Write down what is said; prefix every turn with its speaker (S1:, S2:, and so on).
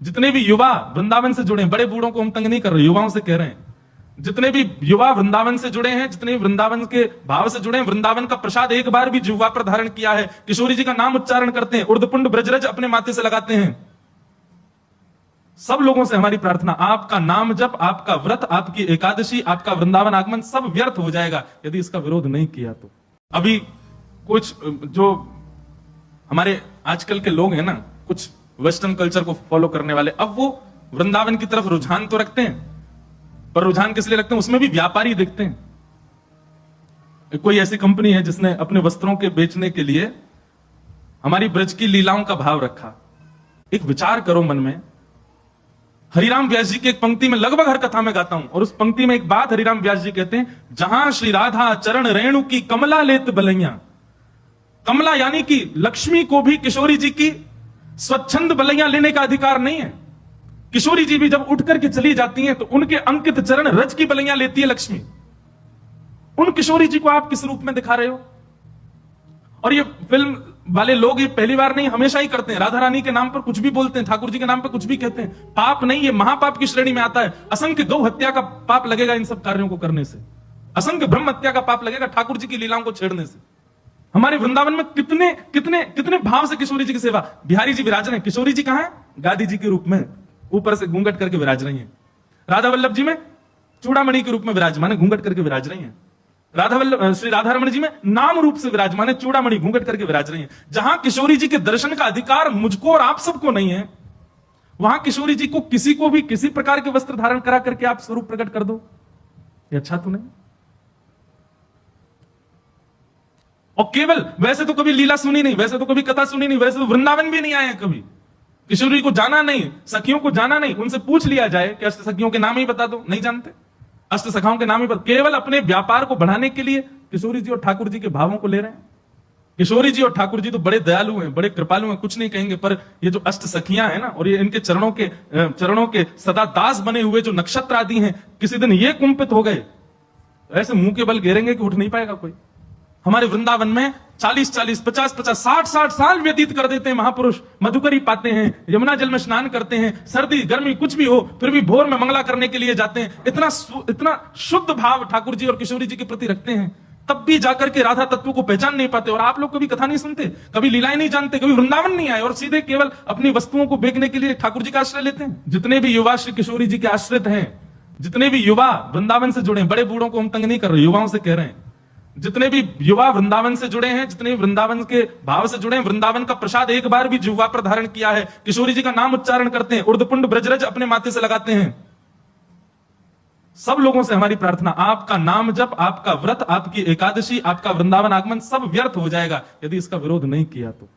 S1: जितने भी युवा वृंदावन से जुड़े हैं, बड़े बूढ़ों को हम तंग नहीं कर रहे, युवाओं से कह रहे हैं, जितने भी युवा वृंदावन से जुड़े हैं, जितने भी वृंदावन के भाव से जुड़े हैं, वृंदावन का प्रसाद एक बार भी जिह्वा पर धारण किया है, किशोरी जी का नाम उच्चारण करते हैं, उर्दपुंड ब्रजरज अपने माथे से लगाते हैं, सब लोगों से हमारी प्रार्थना, आपका नाम जप, आपका व्रत, आपकी एकादशी, आपका वृंदावन आगमन सब व्यर्थ हो जाएगा यदि इसका विरोध नहीं किया तो। अभी कुछ जो हमारे आजकल के लोग हैं ना, कुछ वेस्टर्न कल्चर को फॉलो करने वाले, अब वो वृंदावन की तरफ रुझान तो रखते हैं, पर रुझान किस लिए रखते हैं, उसमें भी व्यापारी दिखते हैं। कोई ऐसी कंपनी है जिसने अपने वस्त्रों के बेचने के लिए हमारी ब्रज की लीलाओं का भाव रखा। एक विचार करो मन में, हरिराम व्यास जी की एक पंक्ति में लगभग हर कथा में गाता हूं, और उस पंक्ति में एक बात हरिराम व्यास जी कहते हैं, जहां श्री राधा चरण रेणु की कमला लेत बलैया। कमला यानी कि लक्ष्मी को भी किशोरी जी की स्वच्छंद बलैया लेने का अधिकार नहीं है। किशोरी जी भी जब उठ करके चली जाती हैं तो उनके अंकित चरण रज की बलैया लेती है लक्ष्मी। उन किशोरी जी को आप किस रूप में दिखा रहे हो? और ये फिल्म वाले लोग ये पहली बार नहीं, हमेशा ही करते हैं, राधा रानी के नाम पर कुछ भी बोलते हैं, ठाकुर जी के नाम पर कुछ भी कहते हैं। पाप नहीं, ये महापाप की श्रेणी में आता है। असंख्य गौ हत्या का पाप लगेगा इन सब कार्यों को करने से, असंख्य ब्रह्म हत्या का पाप लगेगा ठाकुर जी की लीलाओं को छेड़ने से। हमारे वृंदावन में कितने कितने कितने भाव से किशोरी जी की सेवा। बिहारी जी विराज रहे हैं, किशोरी जी कहां है? गादी जी के रूप में ऊपर से घूंघट करके विराज रही हैं। राधा वल्लभ जी में चूड़ामणि के रूप में विराजमान है, घूंघट करके विराज रही हैं। श्री राधा रमण जी में नाम रूप से विराजमान है, चूड़ामणि घूंघट करके विराज रही हैं। जहां किशोरी जी के दर्शन का अधिकार मुझको और आप सबको नहीं है, वहां किशोरी जी को किसी को भी किसी प्रकार के वस्त्र धारण करा करके आप स्वरूप प्रकट कर दो, ये अच्छा तो नहीं। और केवल वैसे तो कभी लीला सुनी नहीं, वैसे तो कभी कथा सुनी नहीं, वैसे तो वृंदावन भी नहीं आए हैं कभी, किशोरी को जाना नहीं, सखियों को जाना नहीं। उनसे पूछ लिया जाए कि अष्ट सखियों के नाम ही बता दो, नहीं जानते। अष्ट सखाओं के नाम ही बता, केवल अपने व्यापार को बढ़ाने के लिए किशोरी जी और ठाकुर जी के भावों को ले रहे हैं। किशोरी जी और ठाकुर जी तो बड़े दयालु हैं, बड़े कृपालु हैं, कुछ नहीं कहेंगे, पर ये जो अष्ट सखियां हैं ना, और ये इनके चरणों के सदा दास बने हुए जो नक्षत्र आदि हैं, किसी दिन ये कुंपित हो गए, ऐसे मुंह के बल घेरेंगे कि उठ नहीं पाएगा कोई। हमारे वृंदावन में 40-40, 50-50, 60-60 साल व्यतीत कर देते हैं महापुरुष, मधुकरी पाते हैं, यमुना जल में स्नान करते हैं, सर्दी गर्मी कुछ भी हो फिर भी भोर में मंगला करने के लिए जाते हैं। इतना शुद्ध भाव ठाकुर जी और किशोरी जी के प्रति रखते हैं, तब भी जाकर के राधा तत्व को पहचान नहीं पाते। और आप लोग कभी कथा नहीं सुनते, कभी लीलाएं नहीं जानते, कभी वृंदावन नहीं आए, और सीधे केवल अपनी वस्तुओं को बेचने के लिए ठाकुर जी का आश्रय लेते हैं। जितने भी युवा श्री किशोरी जी के आश्रित हैं, जितने भी युवा वृंदावन से जुड़े हैं, बड़े बूढ़ों को हम तंग नहीं कर रहे, युवाओं से कह रहे हैं, जितने भी युवा वृंदावन से जुड़े हैं, जितने भी वृंदावन के भाव से जुड़े हैं, वृंदावन का प्रसाद एक बार भी जिह्वा पर धारण किया है, किशोरी जी का नाम उच्चारण करते हैं, उर्दपुंड ब्रजरज अपने माथे से लगाते हैं, सब लोगों से हमारी प्रार्थना, आपका नाम जप, आपका व्रत, आपकी एकादशी, आपका वृंदावन आगमन सब व्यर्थ हो जाएगा यदि इसका विरोध नहीं किया तो।